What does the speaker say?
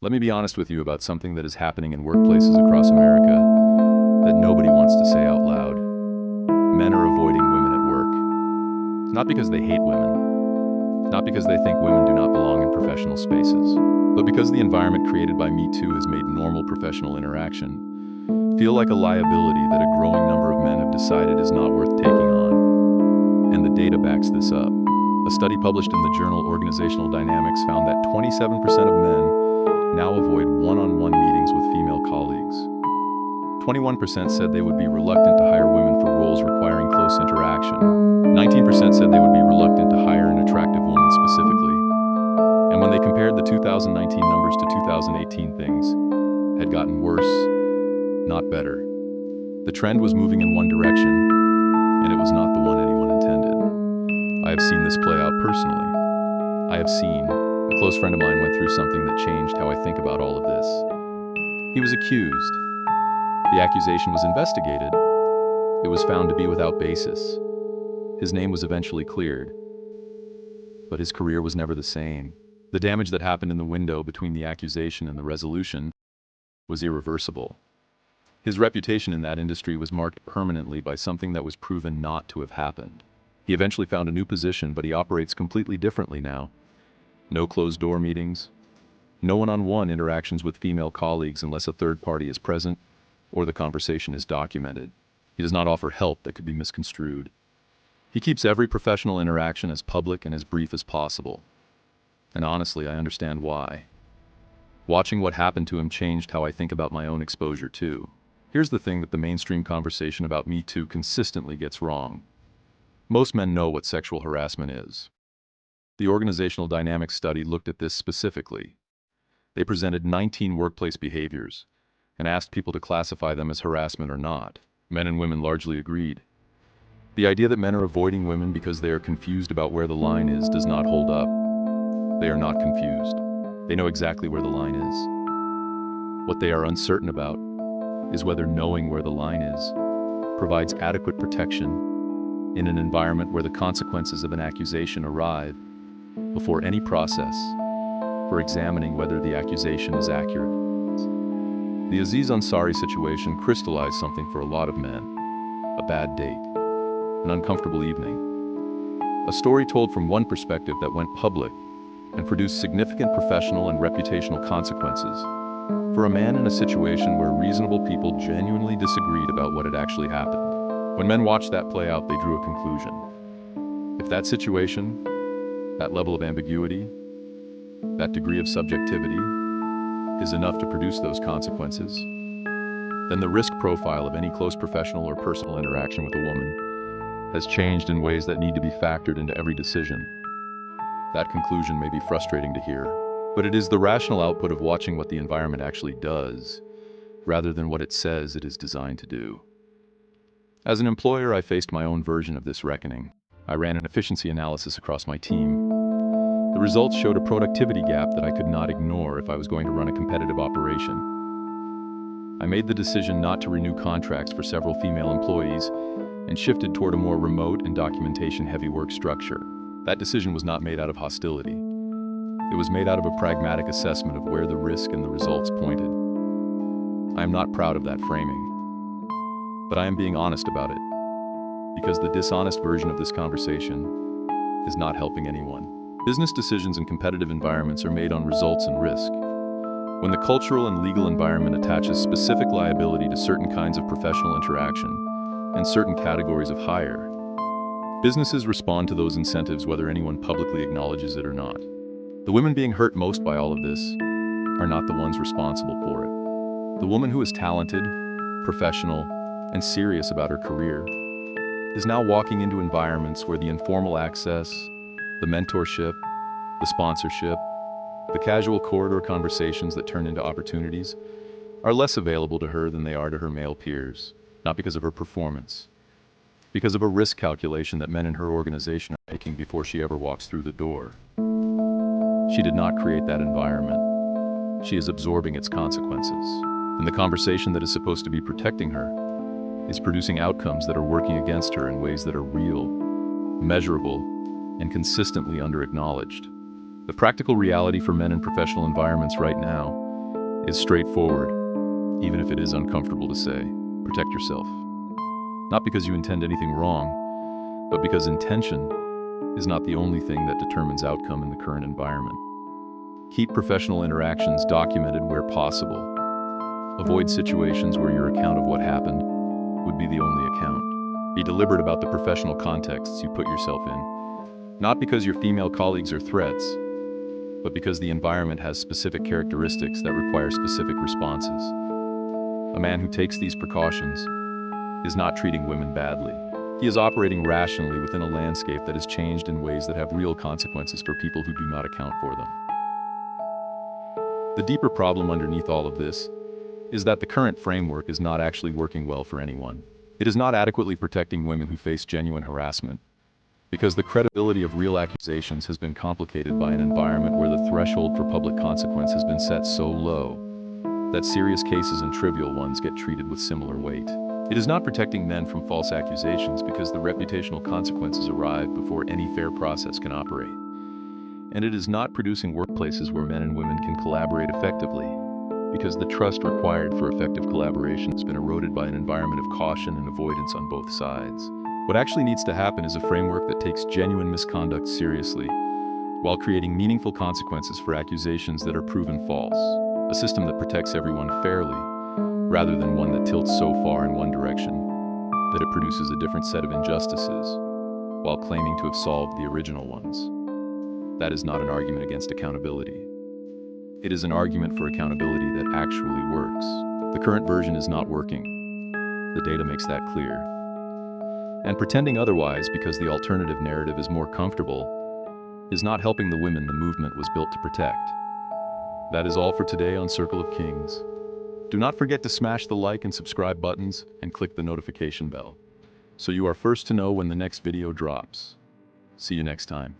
Let me be honest with you about something that is happening in workplaces across America that nobody wants to say out loud. Men are avoiding women at work. It's not because they hate women. It's not because they think women do not belong in professional spaces, but because the environment created by MeToo has made normal professional interaction feel like a liability that a growing number of men have decided is not worth taking on. And the data backs this up. A study published in the journal Organizational Dynamics found that 27% of men now avoid one-on-one meetings with female colleagues. 21% said they would be reluctant to hire women for roles requiring close interaction. 19% said they would be reluctant to hire an attractive woman specifically. And when they compared the 2019 numbers to 2018, things had gotten worse, not better. The trend was moving in one direction, and it was not the one anyone intended. I have seen this play out personally. A close friend of mine went through something that changed how I think about all of this. He was accused. The accusation was investigated. It was found to be without basis. His name was eventually cleared, but his career was never the same. The damage that happened in the window between the accusation and the resolution was irreversible. His reputation in that industry was marked permanently by something that was proven not to have happened. He eventually found a new position, but he operates completely differently now. No closed-door meetings, no one-on-one interactions with female colleagues unless a third party is present or the conversation is documented. He does not offer help that could be misconstrued. He keeps every professional interaction as public and as brief as possible. And honestly, I understand why. Watching what happened to him changed how I think about my own exposure too. Here's the thing that the mainstream conversation about Me Too consistently gets wrong. Most men know what sexual harassment is. The Organizational Dynamics study looked at this specifically. They presented 19 workplace behaviors and asked people to classify them as harassment or not. Men and women largely agreed. The idea that men are avoiding women because they are confused about where the line is does not hold up. They are not confused. They know exactly where the line is. What they are uncertain about is whether knowing where the line is provides adequate protection in an environment where the consequences of an accusation arrive before any process for examining whether the accusation is accurate. The Aziz Ansari situation crystallized something for a lot of men. A bad date. An uncomfortable evening. A story told from one perspective that went public and produced significant professional and reputational consequences for a man in a situation where reasonable people genuinely disagreed about what had actually happened. When men watched that play out, they drew a conclusion. If that situation, that level of ambiguity, that degree of subjectivity is enough to produce those consequences, then the risk profile of any close professional or personal interaction with a woman has changed in ways that need to be factored into every decision. That conclusion may be frustrating to hear, but it is the rational output of watching what the environment actually does, rather than what it says it is designed to do. As an employer, I faced my own version of this reckoning. I ran an efficiency analysis across my team. The results showed a productivity gap that I could not ignore if I was going to run a competitive operation. I made the decision not to renew contracts for several female employees and shifted toward a more remote and documentation-heavy work structure. That decision was not made out of hostility. It was made out of a pragmatic assessment of where the risk and the results pointed. I am not proud of that framing, but I am being honest about it, because the dishonest version of this conversation is not helping anyone. Business decisions in competitive environments are made on results and risk. When the cultural and legal environment attaches specific liability to certain kinds of professional interaction and certain categories of hire, businesses respond to those incentives whether anyone publicly acknowledges it or not. The women being hurt most by all of this are not the ones responsible for it. The woman who is talented, professional, and serious about her career is now walking into environments where the informal access, the mentorship, the sponsorship, the casual corridor conversations that turn into opportunities are less available to her than they are to her male peers, not because of her performance, because of a risk calculation that men in her organization are making before she ever walks through the door. She did not create that environment. She is absorbing its consequences. And the conversation that is supposed to be protecting her is producing outcomes that are working against her in ways that are real, measurable, and consistently under-acknowledged. The practical reality for men in professional environments right now is straightforward, even if it is uncomfortable to say. Protect yourself. Not because you intend anything wrong, but because intention is not the only thing that determines outcome in the current environment. Keep professional interactions documented where possible. Avoid situations where your account of what happened would be the only account. Be deliberate about the professional contexts you put yourself in, not because your female colleagues are threats, but because the environment has specific characteristics that require specific responses. A man who takes these precautions is not treating women badly. He is operating rationally within a landscape that has changed in ways that have real consequences for people who do not account for them. The deeper problem underneath all of this is that the current framework is not actually working well for anyone. It is not adequately protecting women who face genuine harassment, because the credibility of real accusations has been complicated by an environment where the threshold for public consequence has been set so low that serious cases and trivial ones get treated with similar weight. It is not protecting men from false accusations because the reputational consequences arrive before any fair process can operate. And it is not producing workplaces where men and women can collaborate effectively, because the trust required for effective collaboration has been eroded by an environment of caution and avoidance on both sides. What actually needs to happen is a framework that takes genuine misconduct seriously, while creating meaningful consequences for accusations that are proven false. A system that protects everyone fairly, rather than one that tilts so far in one direction that it produces a different set of injustices, while claiming to have solved the original ones. That is not an argument against accountability. It is an argument for accountability that actually works. The current version is not working. The data makes that clear. And pretending otherwise because the alternative narrative is more comfortable is not helping the women the movement was built to protect. That is all for today on Circle of Kings. Do not forget to smash the like and subscribe buttons and click the notification bell, so you are first to know when the next video drops. See you next time.